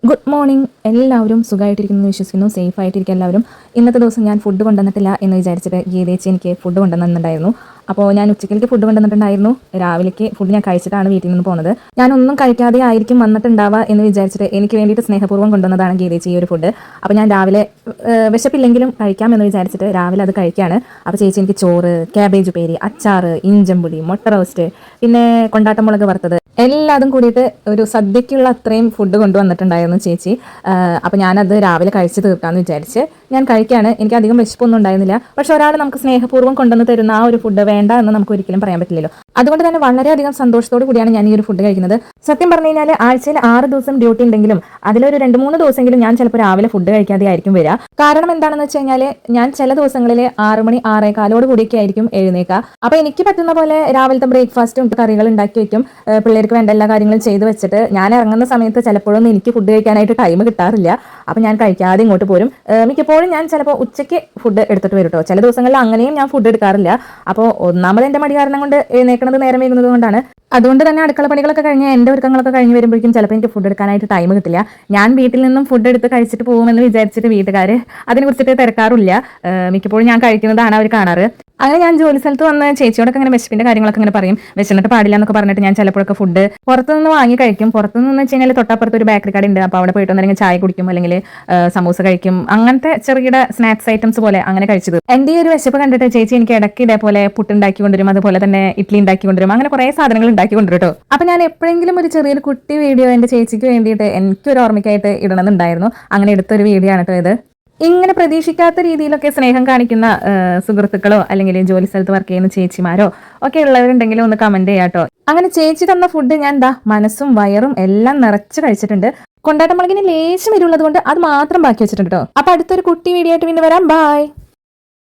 Good morning. എല്ലാവരും സുഖമായിട്ടിരിക്കുന്നു വിശ്വസിക്കുന്നു. സേഫ് ആയിട്ടിരിക്കുക എല്ലാവരും. ഇന്നത്തെ ദിവസം ഞാൻ ഫുഡ് കൊണ്ടുവന്നിട്ടില്ല എന്ന് വിചാരിച്ചിട്ട് ഗീതേച്ചി എനിക്ക് ഫുഡ് കൊണ്ടുവന്നിട്ടുണ്ടായിരുന്നു. അപ്പോൾ ഞാൻ ഉച്ചയ്ക്ക് ഫുഡ് കൊണ്ടുവന്നിട്ടുണ്ടായിരുന്നു. രാവിലേക്ക് ഫുഡ് ഞാൻ കഴിച്ചിട്ടാണ് വീട്ടിൽ നിന്ന് പോകുന്നത്. ഞാനൊന്നും കഴിക്കാതെ ആയിരിക്കും വന്നിട്ടുണ്ടാവുക എന്ന് വിചാരിച്ചിട്ട് എനിക്ക് വേണ്ടിയിട്ട് സ്നേഹപൂർവ്വം കൊണ്ടുവന്നതാണ് ഗീതേച്ചി ഈ ഒരു ഫുഡ്. അപ്പോൾ ഞാൻ രാവിലെ വിശപ്പില്ലെങ്കിലും കഴിക്കാമെന്ന് വിചാരിച്ചിട്ട് രാവിലെ അത് കഴിക്കുകയാണ്. അപ്പോൾ ചേച്ചി എനിക്ക് ചോറ്, ക്യാബേജ് ഉപ്പേരി, അച്ചാറ്, ഇഞ്ചമ്പുളി, മുട്ട റോസ്റ്റ്, പിന്നെ കൊണ്ടാട്ടമുളക് വറുത്തത് എല്ലാതും കൂടിയിട്ട് ഒരു സദ്യക്കുള്ള അത്രയും ഫുഡ് കൊണ്ടുവന്നിട്ടുണ്ടായിരുന്നു ചേച്ചി. അപ്പോൾ ഞാനത് രാവിലെ കഴിച്ച് തീർക്കാമെന്ന് വിചാരിച്ച് ഞാൻ കഴിക്കുകയാണ്. എനിക്ക് അധികം വിശപ്പൊന്നും ഉണ്ടായിരുന്നില്ല. പക്ഷെ ഒരാൾ നമുക്ക് സ്നേഹപൂർവ്വം കൊണ്ടുവന്ന് തരുന്ന ആ ഒരു ഫുഡ് വേണ്ട എന്ന് നമുക്ക് ഒരിക്കലും പറയാൻ പറ്റില്ലല്ലോ. അതുകൊണ്ട് തന്നെ വളരെയധികം സന്തോഷത്തോടു കൂടിയാണ് ഞാൻ ഈ ഒരു ഫുഡ് കഴിക്കുന്നത്. സത്യം പറഞ്ഞു കഴിഞ്ഞാൽ ആഴ്ചയിൽ 6 ദിവസം ഡ്യൂട്ടി ഉണ്ടെങ്കിലും അതിലൊരു 2-3 ദിവസമെങ്കിലും ഞാൻ ചിലപ്പോൾ രാവിലെ ഫുഡ് കഴിക്കാതെ ആയിരിക്കും വരിക. കാരണം എന്താണെന്ന് വെച്ച് കഴിഞ്ഞാൽ ഞാൻ ചില ദിവസങ്ങളിൽ 6 മണി 6:15 കൂടിയൊക്കെ ആയിരിക്കും എഴുന്നേക്കുക. അപ്പോൾ എനിക്ക് പറ്റുന്ന പോലെ രാവിലത്തെ ബ്രേക്ക്ഫാസ്റ്റും കറികൾ ഉണ്ടാക്കി വെക്കും. പിള്ളേർക്ക് വേണ്ട എല്ലാ കാര്യങ്ങളും ചെയ്ത് വെച്ചിട്ട് ഞാൻ ഇറങ്ങുന്ന സമയത്ത് ചിലപ്പോഴൊന്നും എനിക്ക് ഫുഡ് കഴിക്കാനായിട്ട് ടൈം കിട്ടാറില്ല. അപ്പോൾ ഞാൻ കഴിക്കാതെ ഇങ്ങോട്ട് പോരും. മിക്കപ്പോഴും ഞാൻ ചിലപ്പോൾ ഉച്ചയ്ക്ക് ഫുഡ് എടുത്തിട്ട് വരും കേട്ടോ. ചില ദിവസങ്ങളിൽ അങ്ങനെയും ഞാൻ ഫുഡ് എടുക്കാറില്ല. അപ്പോൾ ഒന്നാമത് എൻ്റെ മടി കാരണം കൊണ്ട് എഴുന്നേക്കുന്നത് നേരം വൈകുന്നത് കൊണ്ടാണ്. അതുകൊണ്ട് തന്നെ അടുക്കള പണികളൊക്കെ കഴിഞ്ഞ് എൻ്റെ ഒരുക്കങ്ങളൊക്കെ കഴിഞ്ഞ് വരുമ്പോഴേക്കും ചിലപ്പോൾ എനിക്ക് ഫുഡ് എടുക്കാനായിട്ട് ടൈം കിട്ടില്ല. ഞാൻ വീട്ടിൽ നിന്നും ഫുഡ് എടുത്ത് കഴിച്ചിട്ട് പോകുമെന്ന് വിചാരിച്ചിട്ട് വീട്ടുകാർ അതിനെക്കുറിച്ചിട്ട് തിരക്കാറില്ല. മിക്കപ്പോഴും ഞാൻ കഴിക്കുന്നതാണ് അവർ കാണാറ്. അങ്ങനെ ഞാൻ ജോലി സ്ഥലത്ത് വന്ന് ചേച്ചിയോടൊക്കെ അങ്ങനെ വിശപ്പിന്റെ കാര്യങ്ങളൊക്കെ അങ്ങനെ പറയും. വിശന്നിട്ട് പാടില്ല എന്നൊക്കെ പറഞ്ഞിട്ട് ഞാൻ ചിലപ്പോഴൊക്കെ ഫുഡ് പുറത്തുനിന്ന് വാങ്ങി കഴിക്കും. പുറത്തുനിന്ന് വെച്ച് കഴിഞ്ഞാൽ തൊട്ടപ്പുറത്ത് ഒരു ബേക്കറി കട ഉണ്ട്. അപ്പോൾ അവിടെ പോയിട്ട് ഒന്നെങ്കിൽ ചായ കുടിക്കും, അല്ലെങ്കിൽ സമൂസ കഴിക്കും. അങ്ങനത്തെ ചെറുകിട സ്നാക്സ് ഐറ്റംസ് പോലെ അങ്ങനെ കഴിച്ചത്. എൻ്റെ ഈ ഒരു വിശപ്പ് കണ്ടിട്ട് ചേച്ചി എനിക്ക് ഇടയ്ക്ക് ഇതേപോലെ പുട്ട് ഉണ്ടാക്കി കൊണ്ടുവരും, അതുപോലെ തന്നെ ഇഡ്ഡലി ഉണ്ടാക്കി കൊണ്ടുവരും. അങ്ങനെ കുറേ സാധനങ്ങൾ ഉണ്ടാക്കി കൊണ്ടുവരും കേട്ടോ. അപ്പോൾ ഞാൻ എപ്പോഴെങ്കിലും ഒരു ചെറിയൊരു കുട്ടി വീഡിയോ എൻ്റെ ചേച്ചിക്ക് വേണ്ടിയിട്ട് എനിക്കൊരു ഓർമ്മയ്ക്കായിട്ട് ഇടണമെന്നുണ്ടായിരുന്നു. അങ്ങനെ എടുത്തൊരു വീഡിയോ ആണ് കേട്ടോ ഇത്. ഇങ്ങനെ പ്രതീക്ഷിക്കാത്ത രീതിയിലൊക്കെ സ്നേഹം കാണിക്കുന്ന സുഹൃത്തുക്കളോ അല്ലെങ്കിൽ ജോലി സ്ഥലത്ത് വർക്ക് ചെയ്യുന്ന ചേച്ചിമാരോ ഒക്കെ ഉള്ളവരുണ്ടെങ്കിലും ഒന്ന് കമന്റ് ചെയ്യാട്ടോ. അങ്ങനെ ചേച്ചി തന്ന ഫുഡ് ഞാൻ മനസ്സും വയറും എല്ലാം നിറച്ച് കഴിച്ചിട്ടുണ്ട്. കൊണ്ടാട്ടമുളകിന് ലേശം എരിവുള്ളത് കൊണ്ട് അത് മാത്രം ബാക്കി വെച്ചിട്ടുണ്ട് കേട്ടോ. അപ്പൊ അടുത്തൊരു കുട്ടി വീഡിയോ ആയിട്ട് പിന്നെ വരാം. ബൈ.